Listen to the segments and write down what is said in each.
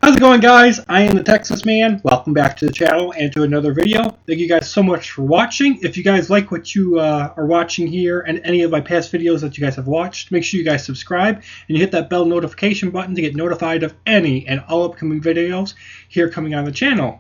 How's it going, guys? I am the Texas Man. Welcome back to the channel and to another video. Thank you guys so much for watching. If you guys like what you are watching here and any of my past videos that you guys have watched, make sure you guys subscribe and you hit that bell notification button to get notified of any and all upcoming videos here coming on the channel.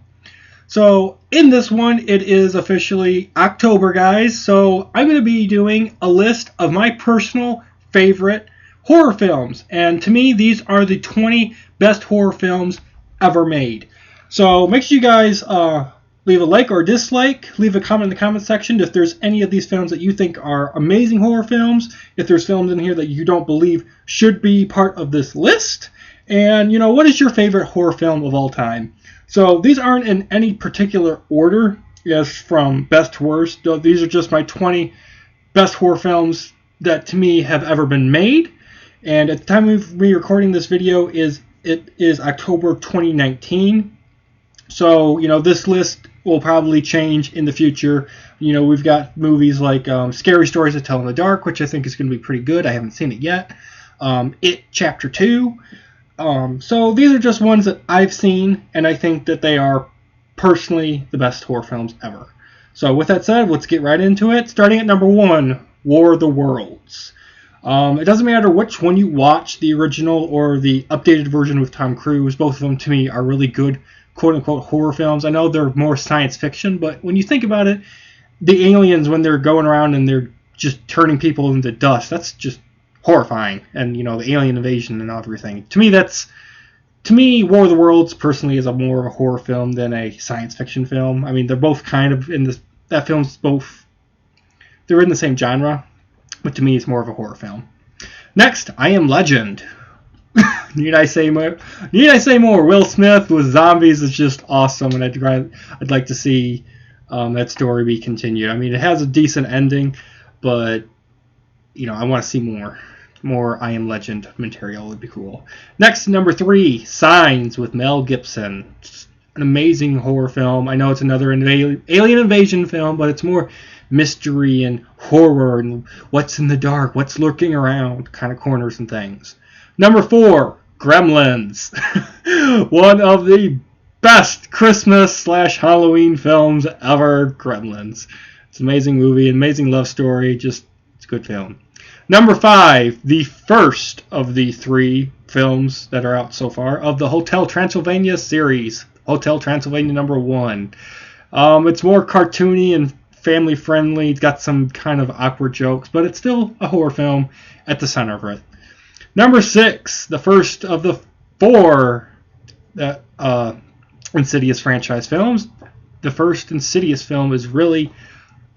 So in this one, it is officially October, guys. So I'm going to be doing a list of my personal favorite horror films, and to me these are the 20 best horror films ever made. So make sure you guys leave a like or dislike, leave a comment in the comment section if there's any of these films that you think are amazing horror films, if there's films in here that you don't believe should be part of this list, and what is your favorite horror film of all time. So these aren't in any particular order, yes, from best to worst. These are just my 20 best horror films that to me have ever been made. And at the time of me recording this video, it is October 2019. So, this list will probably change in the future. We've got movies like Scary Stories to Tell in the Dark, which I think is going to be pretty good. I haven't seen it yet. It Chapter 2. So these are just ones that I've seen, and I think that they are personally the best horror films ever. So with that said, let's get right into it. Starting at number 1, War of the Worlds. It doesn't matter which one you watch, the original or the updated version with Tom Cruise. Both of them, to me, are really good, quote-unquote, horror films. I know they're more science fiction, but when you think about it, the aliens, when they're going around and they're just turning people into dust, that's just horrifying. And, the alien invasion and everything. To me, War of the Worlds, personally, is more of a horror film than a science fiction film. I mean, they're both kind of in this... That film's both... They're in the same genre. But to me, it's more of a horror film. Next, I Am Legend. Need I say more? Will Smith with zombies is just awesome, and I'd like to see that story be continued. I mean, it has a decent ending, but I want to see more. More I Am Legend material would be cool. Next, number 3, Signs with Mel Gibson. Just an amazing horror film. I know it's another alien invasion film, but it's more mystery and horror and what's in the dark, what's lurking around kind of corners and things. Number 4, Gremlins. One of the best Christmas/Halloween films ever, Gremlins. It's an amazing movie, amazing love story, it's a good film. Number 5, the first of the 3 films that are out so far of the Hotel Transylvania series. Hotel Transylvania number 1. It's more cartoony and family friendly. It's got some kind of awkward jokes, but it's still a horror film at the center of it. Number 6, the first of the 4 Insidious franchise films. The first Insidious film is really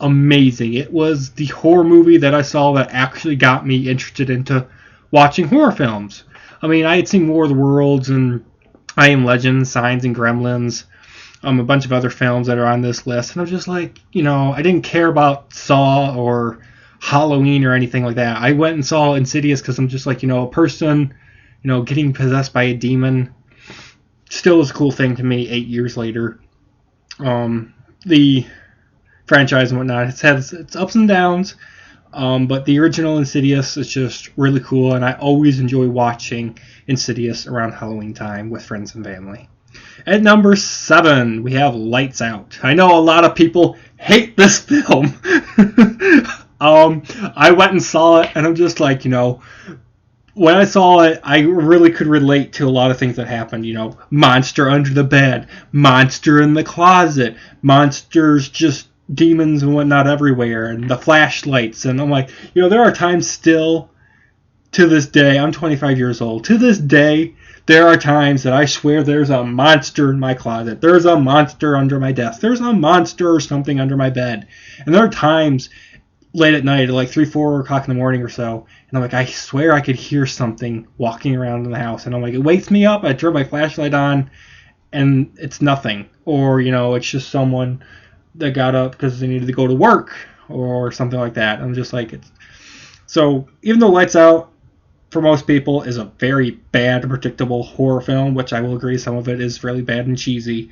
amazing. It was the horror movie that I saw that actually got me interested into watching horror films. I mean, I had seen War of the Worlds and I Am Legend, Signs, and Gremlins. A bunch of other films that are on this list, and I'm just like, I didn't care about Saw or Halloween or anything like that. I went and saw Insidious because I'm just like, a person, getting possessed by a demon still is a cool thing to me 8 years later. The franchise and whatnot, it's had its ups and downs, but the original Insidious is just really cool, and I always enjoy watching Insidious around Halloween time with friends and family. At number 7, we have Lights Out. I know a lot of people hate this film. I went and saw it, and I'm just like, when I saw it, I really could relate to a lot of things that happened. Monster under the bed, monster in the closet, monsters, just demons and whatnot everywhere, and the flashlights. And I'm like, there are times still, to this day, I'm 25 years old, to this day, there are times that I swear there's a monster in my closet. There's a monster under my desk. There's a monster or something under my bed. And there are times late at night, like 3, 4 o'clock in the morning or so, and I'm like, I swear I could hear something walking around in the house. And I'm like, it wakes me up. I turn my flashlight on, and it's nothing. Or, it's just someone that got up because they needed to go to work or something like that. I'm just like, So even though Lights Out, for most people, is a very bad, predictable horror film, which I will agree some of it is really bad and cheesy.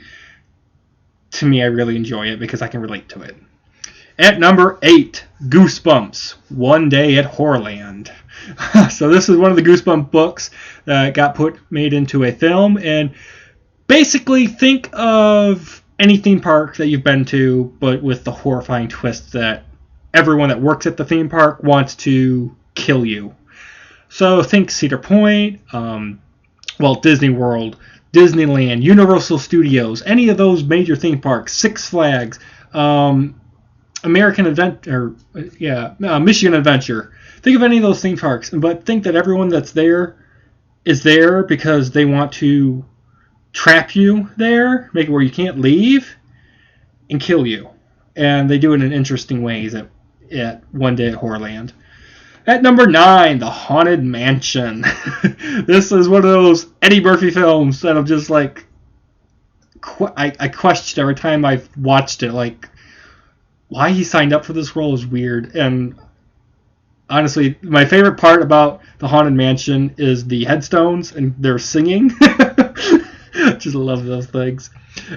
To me, I really enjoy it because I can relate to it. At number 8, Goosebumps, One Day at Horrorland. So this is one of the Goosebumps books that got made into a film, and Basically, think of any theme park that you've been to, but with the horrifying twist that everyone that works at the theme park wants to kill you. So think Cedar Point, Walt Disney World, Disneyland, Universal Studios, any of those major theme parks, Six Flags, Michigan Adventure. Think of any of those theme parks, but think that everyone that's there is there because they want to trap you there, make it where you can't leave, and kill you. And they do it in interesting ways at One Day at Horrorland. At number 9, The Haunted Mansion. This is one of those Eddie Murphy films that I'm just like, I questioned every time I've watched it, like, why he signed up for this role is weird. And honestly, my favorite part about The Haunted Mansion is the headstones and their singing. Just love those things.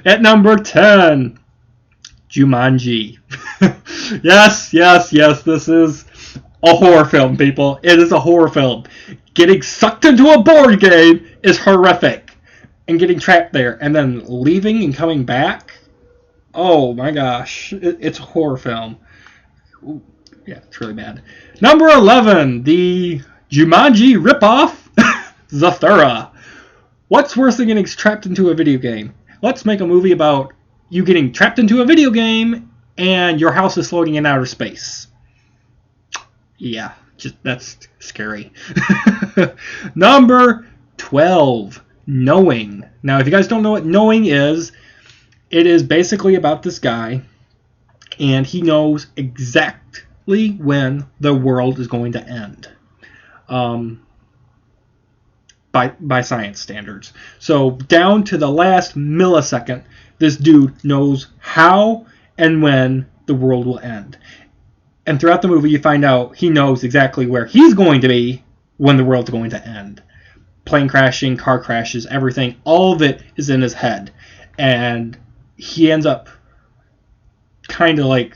At number 10, Jumanji. Yes, this is a horror film, people. It is a horror film. Getting sucked into a board game is horrific. And getting trapped there and then leaving and coming back, oh my gosh. It's a horror film. Ooh, yeah, it's really bad. Number 11, the Jumanji ripoff, Zathura. What's worse than getting trapped into a video game? Let's make a movie about you getting trapped into a video game and your house is floating in outer space. Yeah, that's scary. Number 12, Knowing. Now, if you guys don't know what Knowing is, it is basically about this guy, and he knows exactly when the world is going to end. By science standards. So down to the last millisecond, this dude knows how and when the world will end. And throughout the movie, you find out he knows exactly where he's going to be when the world's going to end. Plane crashing, car crashes, everything, all of it is in his head. And he ends up kind of like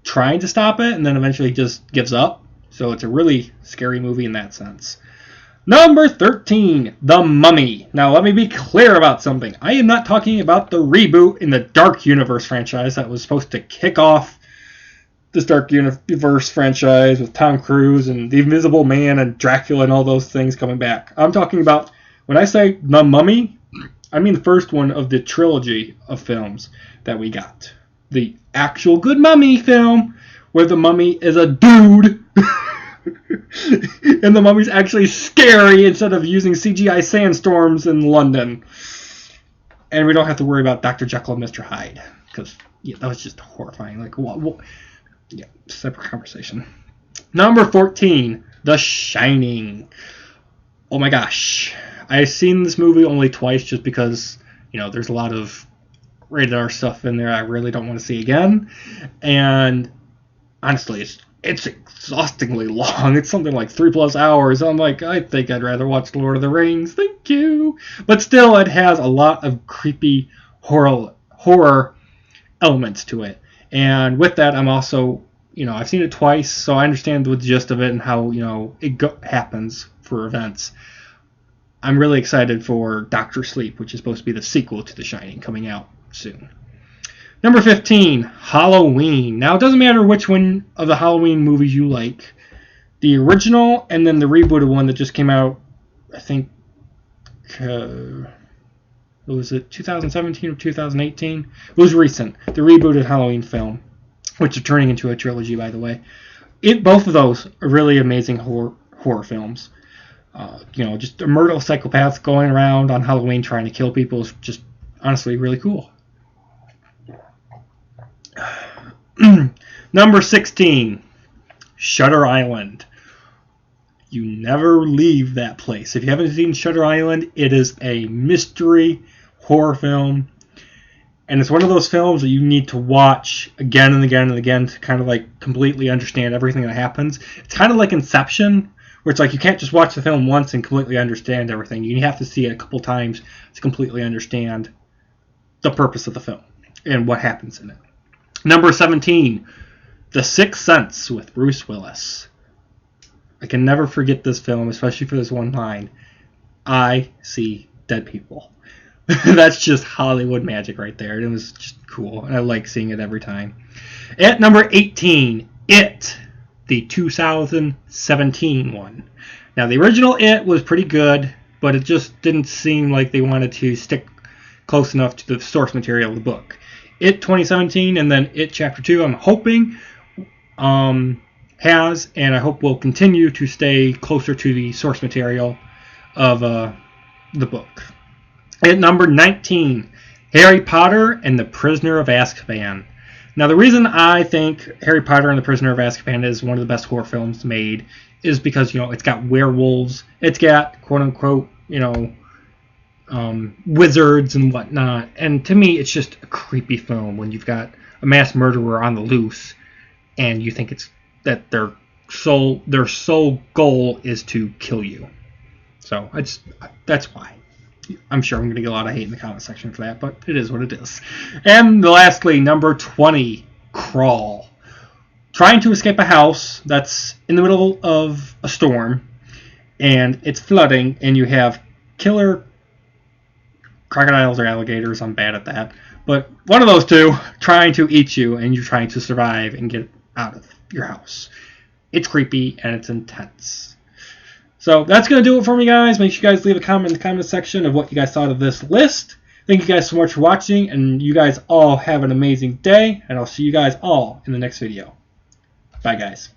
trying to stop it, and then eventually just gives up. So it's a really scary movie in that sense. Number 13, The Mummy. Now, let me be clear about something. I am not talking about the reboot in the Dark Universe franchise that was supposed to kick off this Dark Universe franchise with Tom Cruise and The Invisible Man and Dracula and all those things coming back. I'm talking about, when I say The Mummy, I mean the first one of the trilogy of films that we got. The actual good Mummy film, where the mummy is a dude. And the mummy's actually scary instead of using CGI sandstorms in London. And we don't have to worry about Dr. Jekyll and Mr. Hyde. Because that was just horrifying. Like, what? Yeah, separate conversation. Number 14, The Shining. Oh my gosh. I've seen this movie only twice just because, there's a lot of rated R stuff in there I really don't want to see again. And honestly, it's exhaustingly long. It's something like 3+ hours. I'm like, I think I'd rather watch Lord of the Rings. Thank you. But still, it has a lot of creepy horror elements to it. And with that, I'm also, I've seen it twice, so I understand the gist of it and how, it happens for events. I'm really excited for Doctor Sleep, which is supposed to be the sequel to The Shining, coming out soon. Number 15, Halloween. Now, it doesn't matter which one of the Halloween movies you like. The original and then the rebooted one that just came out, I think, was it 2017 or 2018? It was recent. The rebooted Halloween film, which are turning into a trilogy, by the way. Both of those are really amazing horror films. Just a murder psychopaths going around on Halloween trying to kill people is just honestly really cool. Number 16, Shutter Island. You never leave that place. If you haven't seen Shutter Island, it is a mystery horror film. And it's one of those films that you need to watch again and again and again to kind of like completely understand everything that happens. It's kind of like Inception, where it's like you can't just watch the film once and completely understand everything. You have to see it a couple times to completely understand the purpose of the film and what happens in it. Number 17, The Sixth Sense with Bruce Willis. I can never forget this film, especially for this one line. I see dead people. That's just Hollywood magic right there. It was just cool, and I like seeing it every time. At number 18, It, the 2017 one. Now, the original It was pretty good, but it just didn't seem like they wanted to stick close enough to the source material of the book. It 2017 and then It Chapter 2, I'm hoping has, and I hope will continue to stay closer to the source material of the book. At number 19, Harry Potter and the Prisoner of Azkaban. Now, the reason I think Harry Potter and the Prisoner of Azkaban is one of the best horror films made is because, it's got werewolves, it's got, quote-unquote, wizards and whatnot, and to me, it's just a creepy film when you've got a mass murderer on the loose, and you think it's that their sole goal is to kill you. So, that's why. I'm sure I'm going to get a lot of hate in the comment section for that, but it is what it is. And lastly, number 20, Crawl. Trying to escape a house that's in the middle of a storm, and it's flooding, and you have killer crocodiles or alligators. I'm bad at that. But one of those two trying to eat you, and you're trying to survive and get out of your house. It's creepy, and it's intense. So that's going to do it for me, guys. Make sure you guys leave a comment in the comment section of what you guys thought of this list. Thank you guys so much for watching, and you guys all have an amazing day, and I'll see you guys all in the next video. Bye, guys.